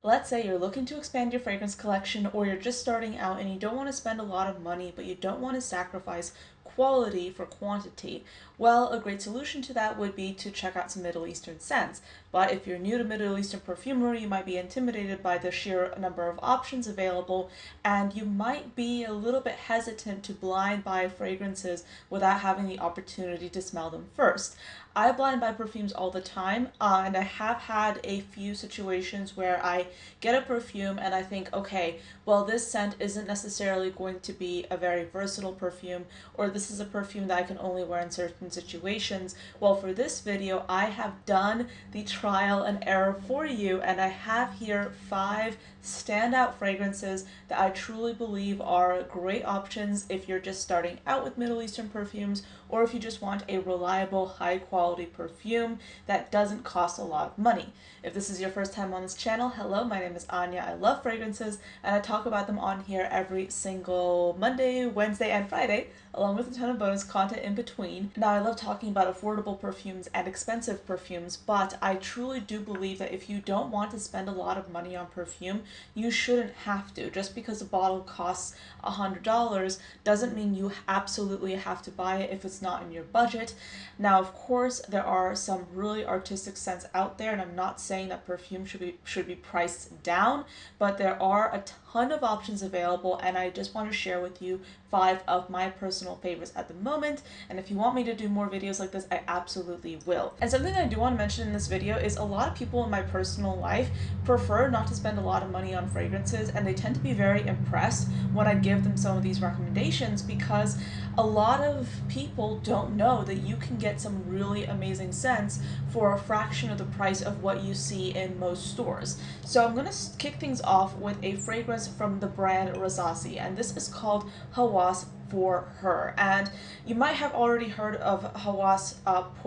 Let's say you're looking to expand your fragrance collection, or you're just starting out and you don't want to spend a lot of money, but you don't want to sacrifice quality for quantity. Well, a great solution to that would be to check out some Middle Eastern scents. But if you're new to Middle Eastern perfumery, you might be intimidated by the sheer number of options available, and you might be a little bit hesitant to blind buy fragrances without having the opportunity to smell them first. I blind buy perfumes all the time, and I have had a few situations where I get a perfume and I think, okay, well, this scent isn't necessarily going to be a very versatile perfume, or this is a perfume that I can only wear in certain situations. Well, for this video, I have done the trial and error for you, and I have here 5 standout fragrances that I truly believe are great options if you're just starting out with Middle Eastern perfumes, or if you just want a reliable, high quality perfume that doesn't cost a lot of money. If this is your first time on this channel, hello, my name is Anya. I love fragrances and I talk about them on here every single Monday, Wednesday, and Friday, along with a ton of bonus content in between. Now, I love talking about affordable perfumes and expensive perfumes, but I truly do believe that if you don't want to spend a lot of money on perfume, you shouldn't have to. Just because a bottle costs $100 doesn't mean you absolutely have to buy it if it's not in your budget. Now, of course, there are some really artistic scents out there, and I'm not saying that perfume should be priced down, but there are a ton of options available, and I just want to share with you 5 of my personal favorites at the moment. And if you want me to do more videos like this, I absolutely will. And something I do want to mention in this video is a lot of people in my personal life prefer not to spend a lot of money on fragrances, and they tend to be very impressed when I give them some of these recommendations, because a lot of people don't know that you can get some really amazing scents for a fraction of the price of what you see in most stores. So I'm going to kick things off with a fragrance from the brand Razasi, and this is called Hawas for Her. And you might have already heard of Hawas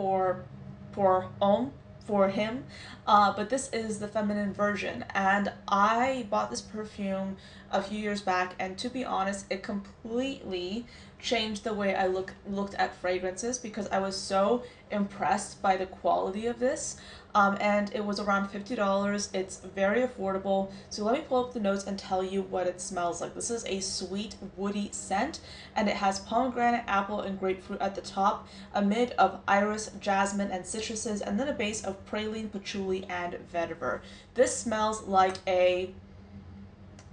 pour homme, for him, but this is the feminine version, and I bought this perfume a few years back, and to be honest, it completely changed the way I looked at fragrances, because I was so impressed by the quality of this. And it was around $50. It's very affordable. So let me pull up the notes and tell you what it smells like. This is a sweet, woody scent, and it has pomegranate, apple, and grapefruit at the top, a mid of iris, jasmine, and citruses, and then a base of praline, patchouli, and vetiver. This smells like a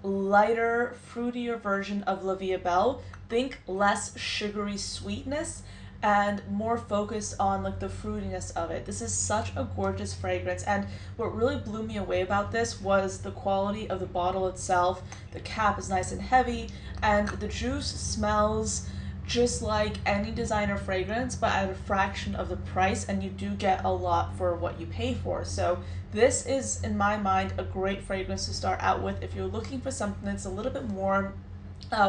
lighter, fruitier version of La Vie Belle. Think less sugary sweetness and more focused on like the fruitiness of it. This is such a gorgeous fragrance, and what really blew me away about this was the quality of the bottle itself. The cap is nice and heavy, and the juice smells just like any designer fragrance, but at a fraction of the price, and you do get a lot for what you pay for. So this is, in my mind, a great fragrance to start out with if you're looking for something that's a little bit more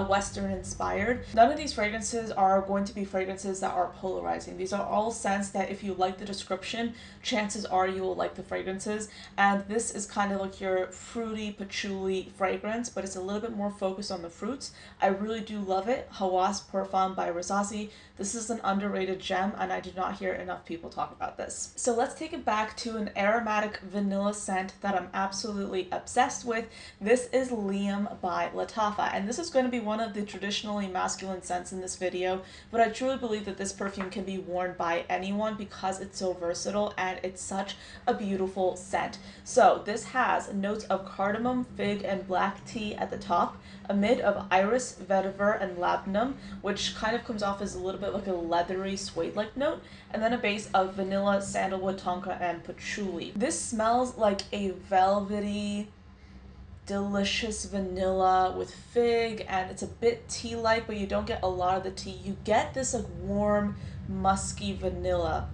Western inspired. None of these fragrances are going to be fragrances that are polarizing. These are all scents that if you like the description, chances are you will like the fragrances. And this is kind of like your fruity patchouli fragrance, but it's a little bit more focused on the fruits. I really do love it. Hawas Parfum by Razasi. This is an underrated gem, and I do not hear enough people talk about this. So let's take it back to an aromatic vanilla scent that I'm absolutely obsessed with. This is Liam by Lattafa, and this is going to be one of the traditionally masculine scents in this video, but I truly believe that this perfume can be worn by anyone because it's so versatile and it's such a beautiful scent. So this has notes of cardamom, fig, and black tea at the top, a mid of iris, vetiver, and labdanum, which kind of comes off as a little bit like a leathery suede-like note, and then a base of vanilla, sandalwood, tonka, and patchouli. This smells like a velvety, delicious vanilla with fig, and it's a bit tea-like, but you don't get a lot of the tea. You get this like warm, musky vanilla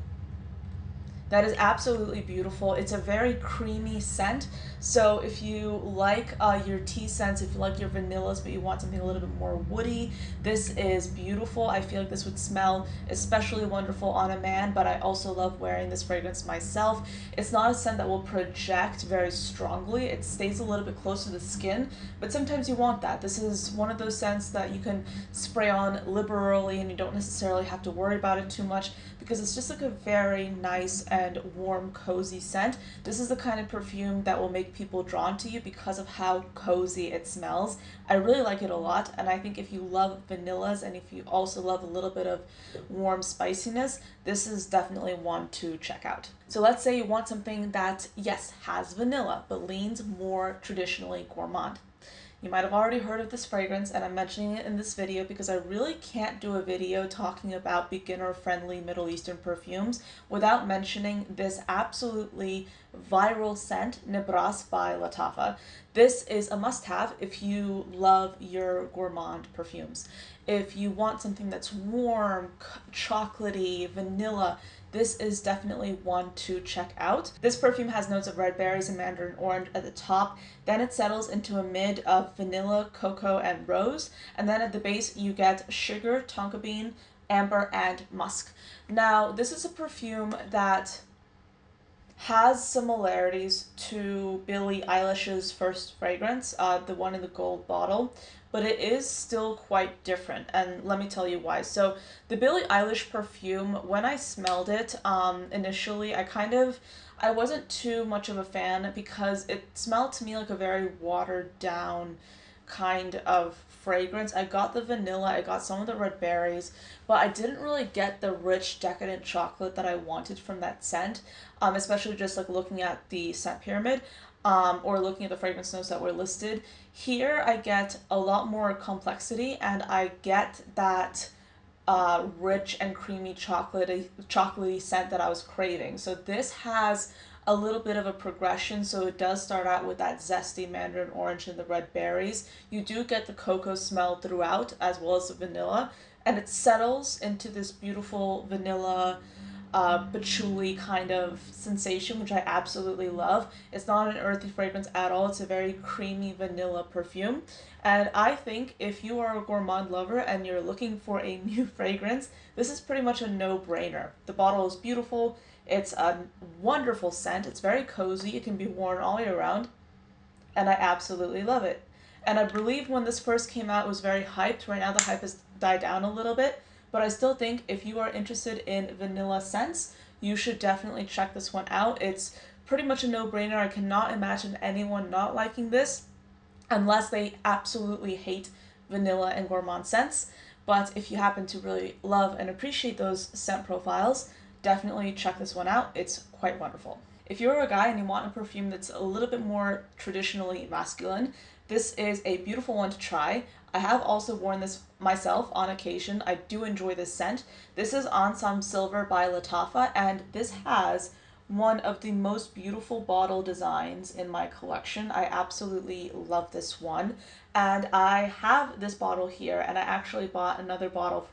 that is absolutely beautiful. It's a very creamy scent, so if you like your tea scents, if you like your vanillas but you want something a little bit more woody, this is beautiful. I feel like this would smell especially wonderful on a man, but I also love wearing this fragrance myself. It's not a scent that will project very strongly. It stays a little bit close to the skin, but sometimes you want that. This is one of those scents that you can spray on liberally and you don't necessarily have to worry about it too much, because it's just like a very nice and and warm, cozy scent. This is the kind of perfume that will make people drawn to you because of how cozy it smells. I really like it a lot, and I think if you love vanillas and if you also love a little bit of warm spiciness, this is definitely one to check out. So let's say you want something that, yes, has vanilla, but leans more traditionally gourmand. You might have already heard of this fragrance, and I'm mentioning it in this video because I really can't do a video talking about beginner-friendly Middle Eastern perfumes without mentioning this absolutely viral scent, Nebus by Latafa. This is a must-have if you love your gourmand perfumes. If you want something that's warm, chocolatey, vanilla, this is definitely one to check out. This perfume has notes of red berries and mandarin orange at the top, then it settles into a mid of vanilla, cocoa, and rose, and then at the base you get sugar, tonka bean, amber, and musk. Now, this is a perfume that has similarities to Billie Eilish's first fragrance, the one in the gold bottle, but it is still quite different, and let me tell you why. So the Billie Eilish perfume, when I smelled it initially, I wasn't too much of a fan because it smelled to me like a very watered down kind of fragrance. I got the vanilla, I got some of the red berries, but I didn't really get the rich, decadent chocolate that I wanted from that scent, especially just like looking at the scent pyramid, or looking at the fragrance notes that were listed. Here I get a lot more complexity, and I get that rich and creamy chocolatey scent that I was craving. So this has a little bit of a progression. So it does start out with that zesty mandarin orange and the red berries. You do get the cocoa smell throughout as well as the vanilla, and it settles into this beautiful vanilla patchouli kind of sensation, which I absolutely love. It's not an earthy fragrance at all. It's a very creamy vanilla perfume. And I think if you are a gourmand lover and you're looking for a new fragrance, this is pretty much a no-brainer. The bottle is beautiful. It's a wonderful scent. It's very cozy. It can be worn all year round. And I absolutely love it. And I believe when this first came out, it was very hyped. Right now the hype has died down a little bit. But I still think if you are interested in vanilla scents, you should definitely check this one out. It's pretty much a no-brainer. I cannot imagine anyone not liking this unless they absolutely hate vanilla and gourmand scents. But if you happen to really love and appreciate those scent profiles, definitely check this one out. It's quite wonderful. If you're a guy and you want a perfume that's a little bit more traditionally masculine, this is a beautiful one to try. I have also worn this myself on occasion. I do enjoy this scent. This is Ensemble Silver by Latafa, and this has one of the most beautiful bottle designs in my collection. I absolutely love this one, and I have this bottle here, and I actually bought another bottle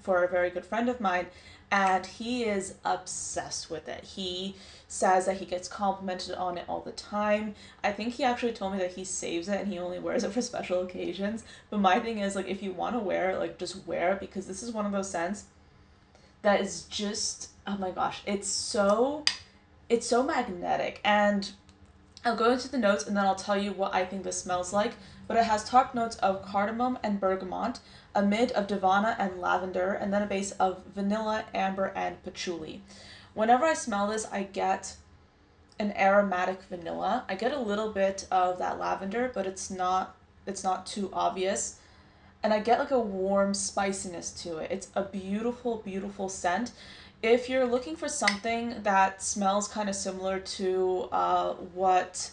for a very good friend of mine, and he is obsessed with it. He says that he gets complimented on it all the time. I think he actually told me that he saves it and he only wears it for special occasions. But my thing is, like, if you want to wear it, like, just wear it, because this is one of those scents that is just, oh my gosh, it's so magnetic. And I'll go into the notes and then I'll tell you what I think this smells like. But it has top notes of cardamom and bergamot, a mid of Divana and lavender, and then a base of vanilla, amber, and patchouli. Whenever I smell this, I get an aromatic vanilla. I get a little bit of that lavender, but it's not too obvious. And I get like a warm spiciness to it. It's a beautiful, beautiful scent. If you're looking for something that smells kind of similar to what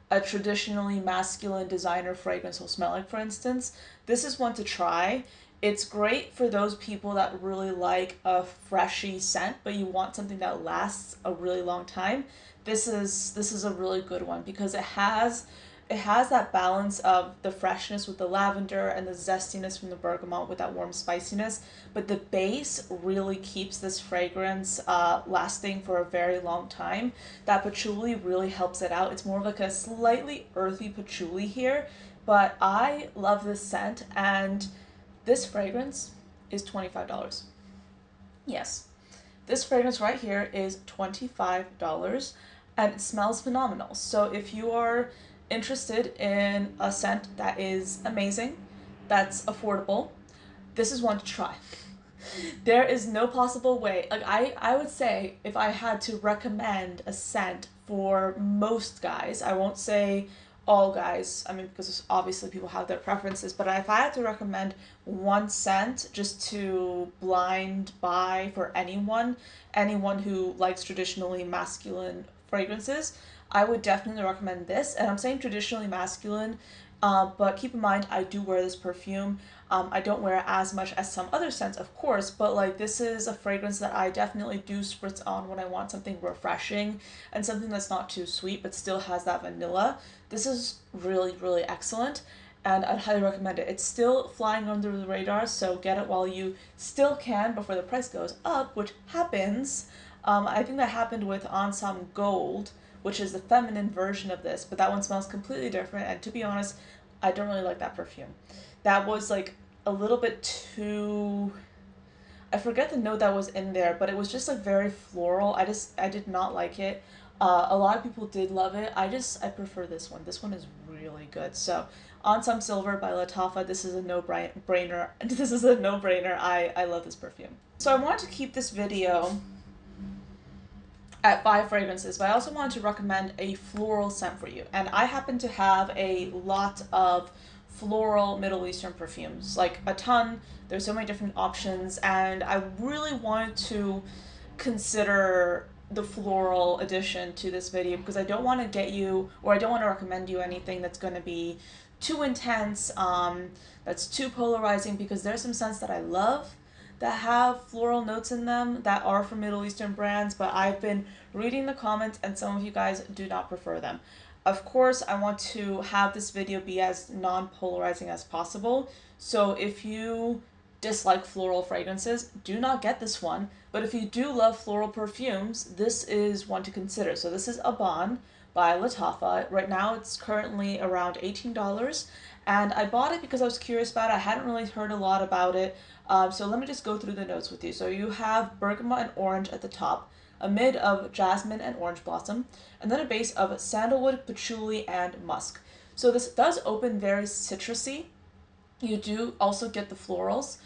a traditionally masculine designer fragrance will smell like, for instance, this is one to try. It's great for those people that really like a freshy scent, but you want something that lasts a really long time. This is a really good one because it has that balance of the freshness with the lavender and the zestiness from the bergamot with that warm spiciness, but the base really keeps this fragrance lasting for a very long time. That patchouli really helps it out. It's more of like a slightly earthy patchouli here, but I love this scent, and this fragrance is $25. Yes, this fragrance right here is $25, and it smells phenomenal. So if you are interested in a scent that is amazing, that's affordable, this is one to try. There is no possible way. Like I would say if I had to recommend a scent for most guys, I won't say all guys. I mean, because obviously people have their preferences, but if I had to recommend one scent just to blind buy for anyone who likes traditionally masculine fragrances, I would definitely recommend this. And I'm saying traditionally masculine, but keep in mind, I do wear this perfume. I don't wear it as much as some other scents, of course, but like this is a fragrance that I definitely do spritz on when I want something refreshing and something that's not too sweet but still has that vanilla. This is really, really excellent and I'd highly recommend it. It's still flying under the radar, so get it while you still can before the price goes up, which happens. I think that happened with Ensemble Gold, which is the feminine version of this, but that one smells completely different. And to be honest, I don't really like that perfume. That was like a little bit too. I forget the note that was in there, but it was just like very floral. I did not like it. A lot of people did love it. I prefer this one. This one is really good. So, On Some Silver by Lattafa. This is a no-brainer. This is a no-brainer. I love this perfume. So I want to keep this video at 5 fragrances, but I also wanted to recommend a floral scent for you. And I happen to have a lot of floral Middle Eastern perfumes, like a ton. There's so many different options, and I really wanted to consider the floral addition to this video because I don't want to get you, or I don't want to recommend you anything that's going to be too intense, that's too polarizing, because there's some scents that I love that have floral notes in them that are from Middle Eastern brands, but I've been reading the comments and some of you guys do not prefer them. Of course, I want to have this video be as non-polarizing as possible, so if you dislike floral fragrances, do not get this one, but if you do love floral perfumes, this is one to consider. So this is Aban by Lattafa. Right now it's currently around $18, and I bought it because I was curious about it. I hadn't really heard a lot about it. So let me just go through the notes with you. So you have bergamot and orange at the top, a mid of jasmine and orange blossom, and then a base of sandalwood, patchouli, and musk. So this does open very citrusy. You do also get the florals.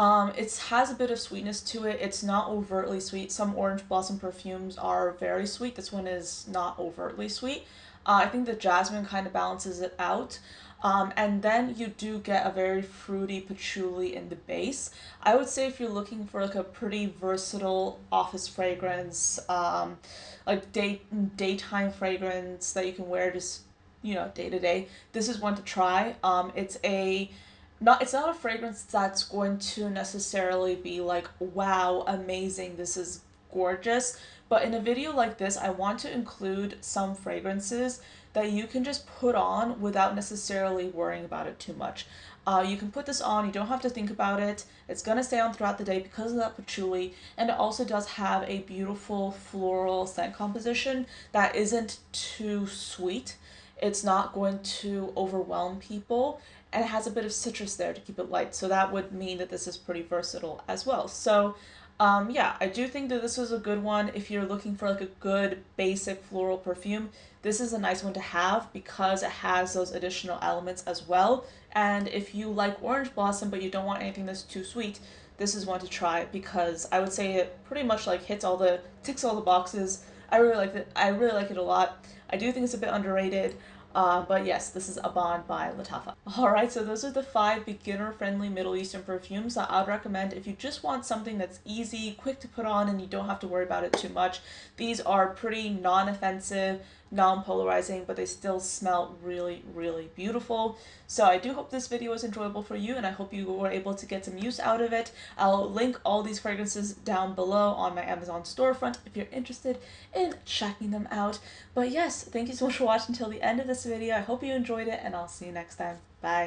It has a bit of sweetness to it. It's not overtly sweet. Some orange blossom perfumes are very sweet. This one is not overtly sweet. I think the jasmine kind of balances it out. And then you do get a very fruity patchouli in the base. I would say if you're looking for like a pretty versatile office fragrance, like daytime fragrance that you can wear just, day to day, this is one to try. It's not a fragrance that's going to necessarily be like, wow, amazing, this is gorgeous. But in a video like this, I want to include some fragrances that you can just put on without necessarily worrying about it too much. You can put this on, you don't have to think about it. It's going to stay on throughout the day because of that patchouli, and it also does have a beautiful floral scent composition that isn't too sweet. It's not going to overwhelm people, and it has a bit of citrus there to keep it light. So that would mean that this is pretty versatile as well. So yeah, I do think that this was a good one. If you're looking for like a good basic floral perfume, this is a nice one to have because it has those additional elements as well. And if you like orange blossom but you don't want anything that's too sweet, this is one to try because I would say it pretty much like ticks all the boxes. I really like it. I really like it a lot. I do think it's a bit underrated. But yes, this is Aban by Lattafa. Alright, so those are the 5 beginner-friendly Middle Eastern perfumes that I'd recommend if you just want something that's easy, quick to put on, and you don't have to worry about it too much. These are pretty non-offensive, non-polarizing, but they still smell really, really beautiful. So I do hope this video was enjoyable for you, and I hope you were able to get some use out of it. I'll link all these fragrances down below on my Amazon storefront if you're interested in checking them out. But yes, thank you so much for watching until the end of this video. I hope you enjoyed it, and I'll see you next time. Bye.